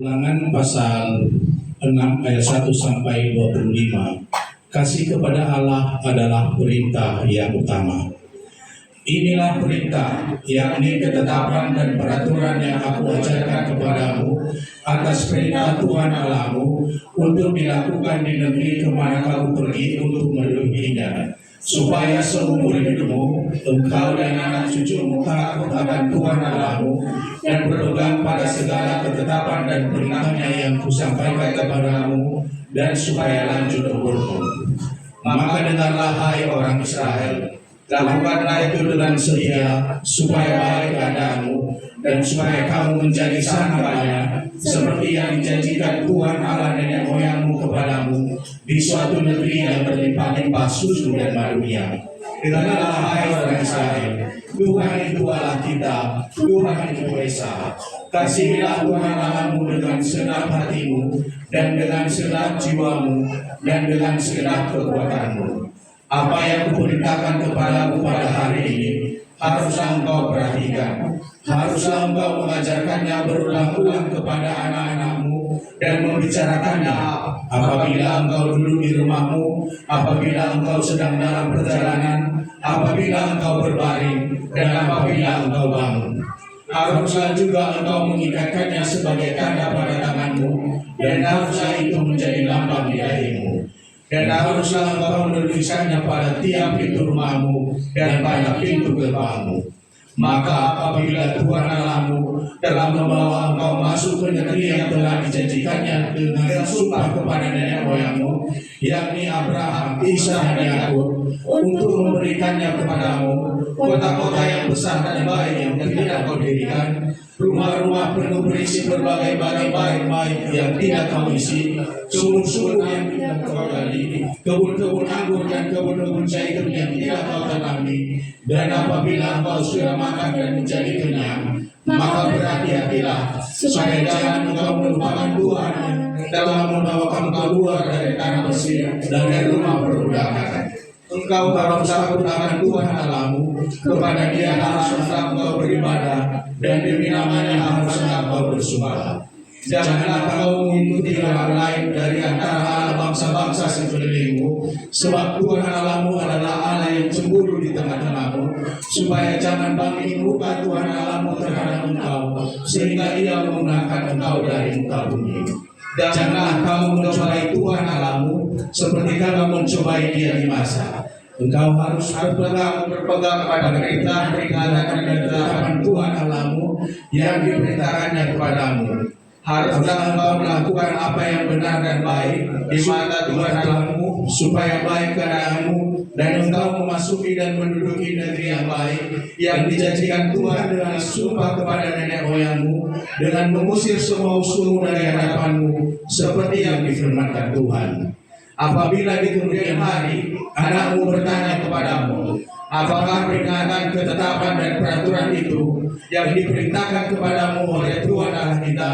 Ulangan pasal 6 ayat 1 sampai 25. Kasih kepada Allah adalah perintah yang utama. Inilah perintah, yakni ketetapan dan peraturan yang aku ajarkan kepadamu atas perintah Tuhan Allahmu untuk dilakukan di negeri kemana kamu pergi untuk mendudukinya, supaya seumur hidupmu engkau dan anak cucumu takut akan Tuhan Allahmu dan berpegang pada segala ketetapan dan perintahnya yang kusampaikan kepadamu, dan supaya lanjut umurmu. Maka dengarlah hai orang Israel, lakukanlah itu dengan setia, supaya baik keadaanmu dan supaya kamu menjadi sangat banyak, seperti yang dijanjikan Tuhan Allah nenek moyangmu kepadamu di suatu negeri yang berlimpah-limpah susu dan madunya. Dengarlah hai orang Israel, Tuhan itu Allah kita, Tuhan itu Esa. Kasihilah Tuhan Allahmu dengan segenap hatimu dan dengan segenap jiwamu dan dengan segenap kekuatanmu. Apa yang kuperintahkan kepadamu pada hari ini haruslah engkau perhatikan. Haruslah engkau mengajarkannya berulang-ulang kepada anak-anakmu dan membicarakannya apabila engkau duduk di rumahmu, apabila engkau sedang dalam perjalanan, apabila engkau berbaring, dan apabila engkau bangun. Haruslah juga engkau mengikatkannya sebagai tanda pada tanganmu, dan haruslah itu menjadi lambang di dahimu. Dan haruslah engkau menuliskannya pada tiap pintu rumahmu dan pada pintu gerbangmu. Maka apabila Tuhan Allahmu telah membawa engkau masuk ke negeri yang telah dijanjikannya dengan sumpah kepada nenek moyangmu, yakni Abraham, Ishak, dan Yakub, untuk memberikannya kepadamu kota-kota yang besar dan baik yang tidak kau dirikan, rumah-rumah penuh berisi berbagai-bagai baik-baik yang tidak kau isi, sumur-sumur yang tidak kau gali, kebun-kebun anggur dan kebun-kebun jaitun yang tidak kau tanami. Dan apabila engkau sudah makan dan menjadi kenyang, maka berhati-hatilah supaya jangan engkau melupakan Tuhan yang telah membawakan engkau keluar dari tanah Mesir, dari rumah perbudakan. Engkau harus takut akan Tuhan Allahmu, kepada Dia haruslah engkau beribadah, dan demi namanya haruslah engkau bersumpah. Janganlah kau mengikuti orang lain dari antara Allah bangsa-bangsa sekelilingmu, sebab Tuhan Allahmu adalah Allah yang cemburu di tengah-tengahmu, supaya jangan bangkit muka Tuhan Allahmu terhadap engkau, sehingga Ia menggunakan engkau dari muka bumi. Janganlah kamu mencobai Tuhan Allahmu seperti kamu mencobai Dia di masa. Engkau harus berpegang kepada perintah, peringatan, dan ketetapan Tuhan Allahmu yang diperintahkannya kepadamu. Haruslah engkau melakukan apa yang benar dan baik di mata Tuhan Allahmu, supaya baik keadaanmu dan engkau memasuki dan menduduki negeri yang baik yang dijanjikan Tuhan dengan sumpah kepada nenek moyangmu, dengan mengusir semua musuhmu dari hadapanmu, seperti yang difirmankan Tuhan. Apabila di kemudian hari anakmu bertanya kepadamu, apakah peringatan, ketetapan, dan peraturan itu yang diperintahkan kepadamu oleh Tuhan Allah kita,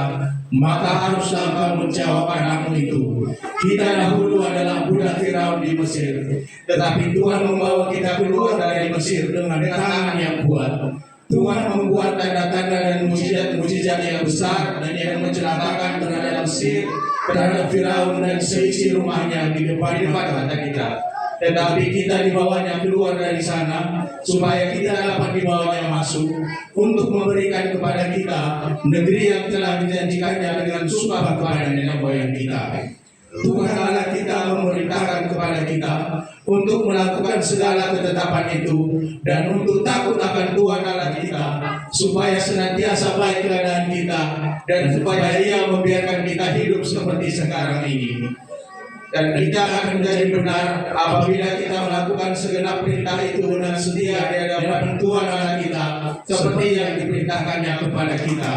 maka haruslah engkau menjawab anakmu itu, kita dahulu adalah budak Firaun di Mesir, tetapi Tuhan membawa kita keluar dari Mesir dengan tangan yang kuat. Tuhan membuat tanda-tanda dan mujizat yang besar dan yang mencelakakan terhadap Mesir, terhadap Firaun dan seisi rumahnya di depan mata kita. Tetapi kita dibawanya keluar dari sana, supaya kita dapat dibawanya masuk untuk memberikan kepada kita negeri yang telah dijanjikannya dengan sumpah kepada nenek moyang kita. Tuhan Allah kita memerintahkan kepada kita untuk melakukan segala ketetapan itu dan untuk takut akan Tuhan Allah kita, supaya senantiasa baik keadaan kita dan supaya Ia membiarkan kita hidup seperti sekarang ini. Dan kita akan menjadi benar apabila kita melakukan segenap perintah itu dengan setia di hadapan Tuhan Allah kita, seperti yang diperintahkannya kepada kita.